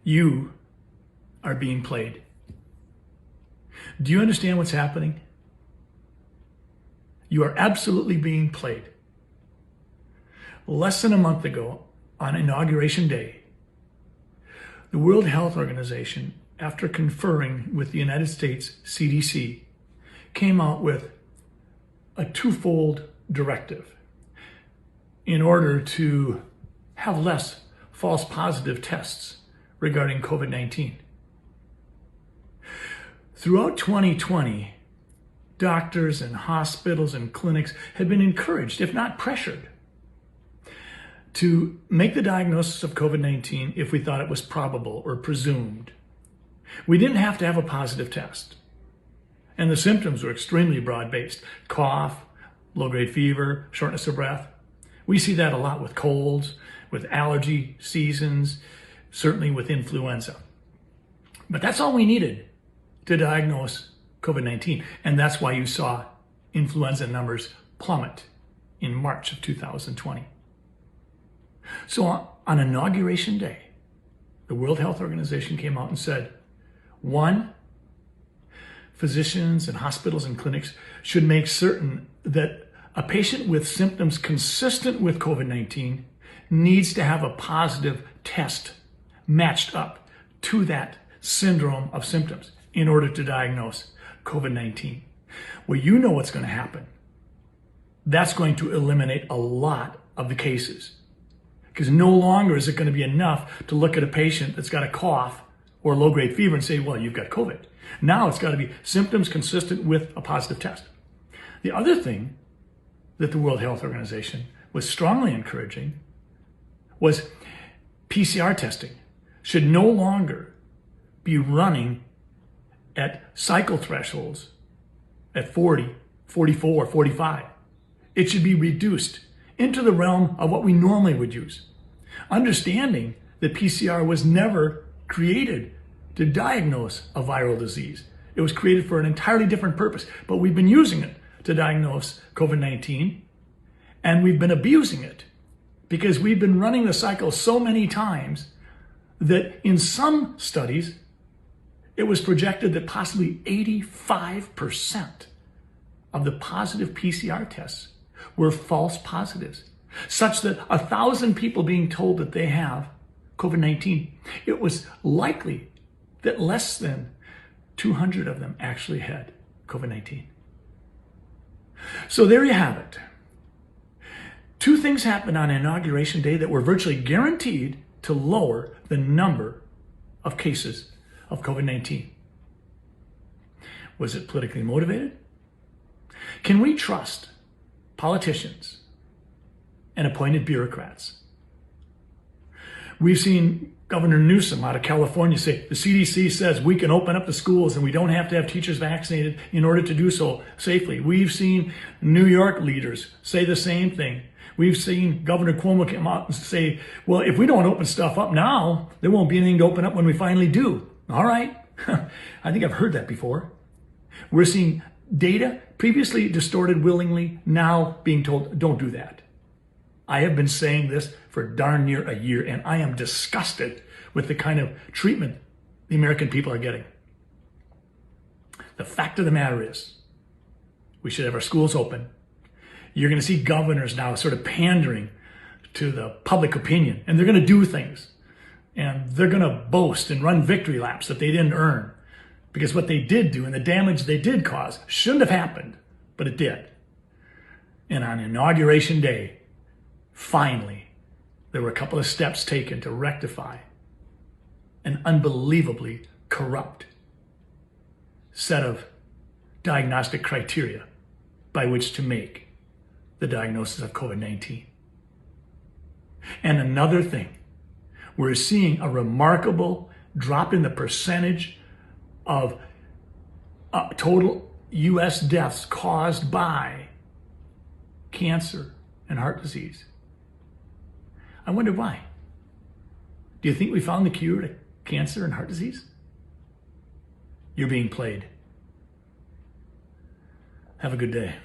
You are being played. Do you understand what's happening? You are absolutely being played. Less than a month ago, on Inauguration Day, the World Health Organization, after conferring with the United States CDC, came out with a twofold directive in order to have less false positive tests regarding COVID-19. Throughout 2020, doctors and hospitals and clinics have been encouraged, if not pressured, to make the diagnosis of COVID-19 if we thought it was probable or presumed. We didn't have to have a positive test. And the symptoms were extremely broad-based. Cough, low-grade fever, shortness of breath. We see that a lot with colds, with allergy seasons, certainly with influenza. But that's all we needed to diagnose COVID-19. And that's why you saw influenza numbers plummet in March of 2020. So on Inauguration Day, the World Health Organization came out and said, one, physicians and hospitals and clinics should make certain that a patient with symptoms consistent with COVID-19 needs to have a positive test matched up to that syndrome of symptoms in order to diagnose COVID-19. Well, you know what's going to happen. That's going to eliminate a lot of the cases, because no longer is it going to be enough to look at a patient that's got a cough or low-grade fever and say, well, you've got COVID. Now it's got to be symptoms consistent with a positive test. The other thing that the World Health Organization was strongly encouraging was PCR testing should no longer be running at cycle thresholds at 40, 44, 45. It should be reduced into the realm of what we normally would use. Understanding that PCR was never created to diagnose a viral disease. It was created for an entirely different purpose, but we've been using it to diagnose COVID-19, and we've been abusing it because we've been running the cycle so many times that in some studies, it was projected that possibly 85% of the positive PCR tests were false positives, such that 1,000 people being told that they have COVID-19, it was likely that less than 200 of them actually had COVID-19. So there you have it. Two things happened on Inauguration Day that were virtually guaranteed to lower the number of cases of COVID-19. Was it politically motivated? Can we trust politicians and appointed bureaucrats? We've seen Governor Newsom out of California say the CDC says we can open up the schools and we don't have to have teachers vaccinated in order to do so safely. We've seen New York leaders say the same thing. We've seen Governor Cuomo come out and say, well, if we don't open stuff up now, there won't be anything to open up when we finally do. All right. I think I've heard that before. We're seeing data previously distorted willingly, now being told, don't do that. I have been saying this for darn near a year, and I am disgusted with the kind of treatment the American people are getting. The fact of the matter is, we should have our schools open. You're going to see governors now sort of pandering to the public opinion, and they're going to do things. And they're going to boast and run victory laps that they didn't earn. Because what they did do and the damage they did cause shouldn't have happened, but it did. And on Inauguration Day, finally, there were a couple of steps taken to rectify an unbelievably corrupt set of diagnostic criteria by which to make the diagnosis of COVID-19. And another thing, we're seeing a remarkable drop in the percentage of total U.S. deaths caused by cancer and heart disease. I wonder why. Do you think we found the cure to cancer and heart disease? You're being played. Have a good day.